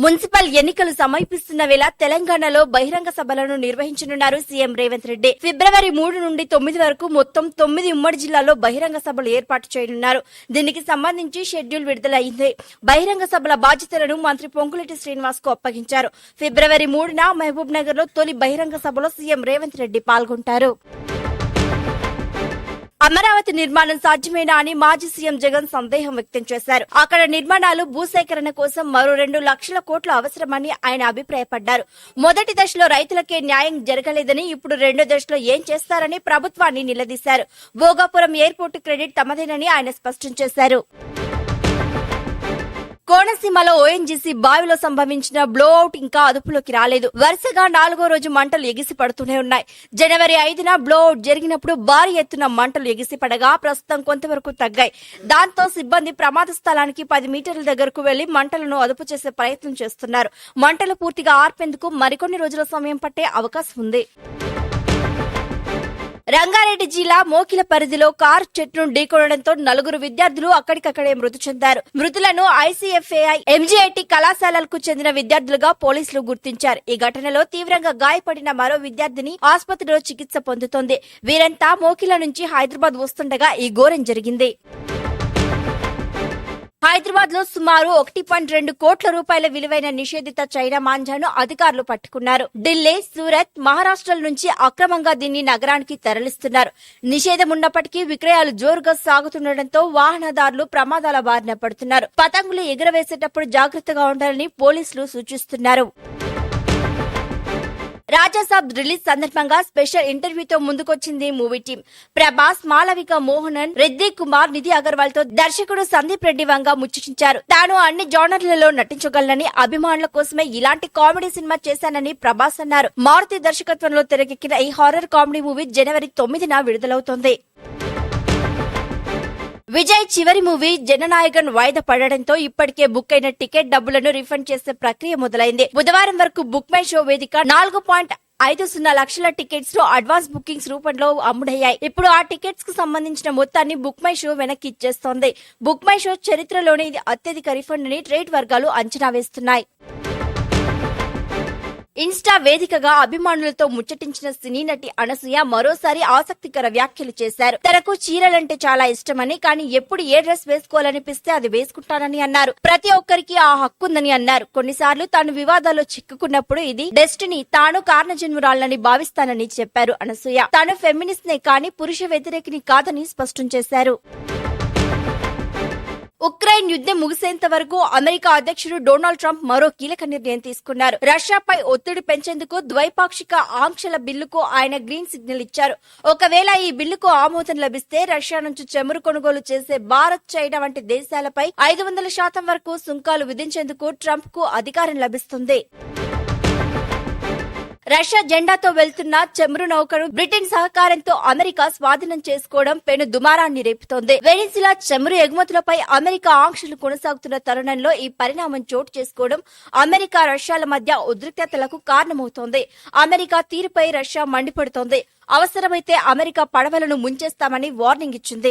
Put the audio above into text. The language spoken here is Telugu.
మున్సిపల్ ఎన్నికలు సమీపిస్తున్న వేళ తెలంగాణలో బహిరంగ సభలను నిర్వహించనున్నారు సీఎం రేవంత్ రెడ్డి. ఫిబ్రవరి 3 నుండి 9 వరకు మొత్తం 9 ఉమ్మడి జిల్లాల్లో బహిరంగ సభలు ఏర్పాటు చేయనున్నారు. దీనికి సంబంధించి షెడ్యూల్ విడుదలైంది. బహిరంగ సభల బాధ్యతలను మంత్రి పొంగులేటి శ్రీనివాస్ కు అప్పగించారు. ఫిబ్రవరి 3న మహబూబ్ నగర్ లో తొలి బహిరంగ సభలో సీఎం రేవంత్ రెడ్డి పాల్గొంటారు. అమరావతి నిర్మాణం సాధ్యమేనా అని మాజీ సీఎం జగన్ సందేహం వ్యక్తం చేశారు. అక్కడ నిర్మాణాలు భూసేకరణ కోసం మరో 2 లక్షల కోట్లు అవసరమని ఆయన అభిప్రాయపడ్డారు. మొదటి దశలో రైతులకే న్యాయం జరగలేదని ఇప్పుడు రెండో దశలో ఏం చేస్తారని ప్రభుత్వాన్ని నిలదీశారు. భోగాపురం ఎయిర్పోర్టు క్రెడిట్ తమదేనని ఆయన స్పష్టం చేశారు. కోనసీమలో ఓఎన్జీసీ బావిలో సంభవించిన బ్లోఅవుట్ ఇంకా అదుపులోకి రాలేదు. వరుసగా 4వ రోజు మంటలు ఎగిసి పడుతూనే ఉన్నాయి. జనవరి 5న బ్లోఅవుట్ జరిగినప్పుడు భారీ ఎత్తున మంటలు ఎగిసి పడగా ప్రస్తుతం కొంతవరకు తగ్గాయి. దాంతో సిబ్బంది ప్రమాద స్థలానికి 10 మీటర్ల దగ్గరకు వెళ్లి మంటలను అదుపు చేసే ప్రయత్నం చేస్తున్నారు. మంటలు పూర్తిగా ఆర్పేందుకు మరికొన్ని రోజుల సమయం పట్టే అవకాశం ఉంది. రంగారెడ్డి జిల్లా మోకిల పరిధిలో కారు చెట్టును ఢీకొనడంతో 4 విద్యార్థులు అక్కడికక్కడే మృతి చెందారు. మృతులను ఐసీఎఫ్ఏఐ ఎంజీఐటీ కళాశాలలకు చెందిన విద్యార్థులుగా పోలీసులు గుర్తించారు. ఈ ఘటనలో తీవ్రంగా గాయపడిన మరో విద్యార్థిని ఆసుపత్రిలో చికిత్స పొందుతోంది. వీరంతా మోకిల నుంచి హైదరాబాద్ వస్తుండగా ఈ ఘోరం జరిగింది. హైదరాబాద్ లో సుమారు 1.2 కోట్ల రూపాయల విలువైన నిషేధిత చైనా మాంజాను అధికారులు పట్టుకున్నారు. ఢిల్లీ, సూరత్, మహారాష్ట్రల నుంచి అక్రమంగా దీన్ని నగరానికి తరలిస్తున్నారు. నిషేధం ఉన్నప్పటికీ విక్రయాలు జోరుగా సాగుతుండటంతో వాహనదారులు ప్రమాదాల బారిన పడుతున్నారు. పతంగులు ఎగురవేసేటప్పుడు జాగ్రత్తగా ఉండాలని పోలీసులు సూచిస్తున్నారు. రాజాసాబ్ రిలీజ్ సందర్భంగా స్పెషల్ ఇంటర్వ్యూతో ముందుకొచ్చింది మూవీ టీం. ప్రభాస్, మాలవిక మోహనన్, రెడ్డి కుమార్, నిధి అగర్వాల్ తో దర్శకుడు సందీప్ రెడ్డి వంగ ముచ్చటించారు. తాను అన్ని జోనర్లలో నటించగలనని, అభిమానుల కోసమే ఇలాంటి కామెడీ సినిమా చేశానని ప్రభాస్ అన్నారు. మారుతి దర్శకత్వంలో తెరకెక్కిన ఈ హారర్ కామెడీ మూవీ జనవరి 9న విడుదలవుతోంది. విజయ్ చివరి మూవీ జననాయకన్ వాయిదా పడడంతో ఇప్పటికే బుక్ అయిన టికెట్ డబ్బులను రిఫండ్ చేసే ప్రక్రియ మొదలైంది. బుధవారం వరకు బుక్ మై షో వేదిక 4.50 లక్షల టికెట్స్ ను అడ్వాన్స్ బుకింగ్స్ రూపంలో అమ్ముడయ్యాయి. ఇప్పుడు ఆ టికెట్స్ కు సంబంధించిన మొత్తాన్ని బుక్ మై షో వెనక్కి ఇచ్చేస్తోంది. బుక్ మై షో చరిత్రలోనే ఇది అత్యధిక రిఫండ్ అని ట్రేడ్ వర్గాలు అంచనా వేస్తున్నాయి. ఇన్స్టా వేదికగా అభిమానులతో ముచ్చటించిన సినీ నటి అనసూయ మరోసారి ఆసక్తికర వ్యాఖ్యలు చేశారు. తనకు చీరలంటే చాలా ఇష్టమని, కానీ ఎప్పుడు ఏ డ్రెస్ వేసుకోవాలనిపిస్తే అది వేసుకుంటానని అన్నారు. ప్రతి ఒక్కరికి ఆ హక్కుందని అన్నారు. కొన్నిసార్లు తాను వివాదాల్లో చిక్కుకున్నప్పుడు ఇది డెస్టినీ, తాను కారణజన్మురాలని భావిస్తానని చెప్పారు అనసూయ. తాను ఫెమినిస్ట్ నే కానీ పురుష వ్యతిరేకిని కాదని స్పష్టం చేశారు. ఉక్రెయిన్ యుద్ధం ముగిసేంత వరకు అమెరికా అధ్యక్షుడు డొనాల్డ్ ట్రంప్ మరో కీలక నిర్ణయం తీసుకున్నారు. రష్యాపై ఒత్తిడి పెంచేందుకు ద్వైపాక్షిక ఆంక్షల బిల్లుకు ఆయన గ్రీన్ సిగ్నల్ ఇచ్చారు. ఒకవేళ ఈ బిల్లుకు ఆమోదం లభిస్తే రష్యా నుంచి చమురు కొనుగోలు చేసే భారత్, చైనా వంటి దేశాలపై 500% వరకు సుంకాలు విధించేందుకు ట్రంప్ కు అధికారం లభిస్తుంది. రష్యా జెండాతో వెళ్తున్న చమురు నౌకను బ్రిటన్ సహకారంతో అమెరికా స్వాధీనం చేసుకోవడం పెను దుమారాన్ని రేపుతోంది. వెనిజులా చమురు ఎగుమతులపై అమెరికా ఆంక్షలు కొనసాగుతున్న తరుణంలో ఈ పరిణామం చోటు చేసుకోవడం అమెరికా, రష్యాల మధ్య ఉద్రిక్తతలకు కారణమవుతోంది. అమెరికా తీరుపై రష్యా మండిపడుతోంది. అవసరమైతే అమెరికా పడవలను ముంచేస్తామని వార్నింగ్ ఇచ్చింది.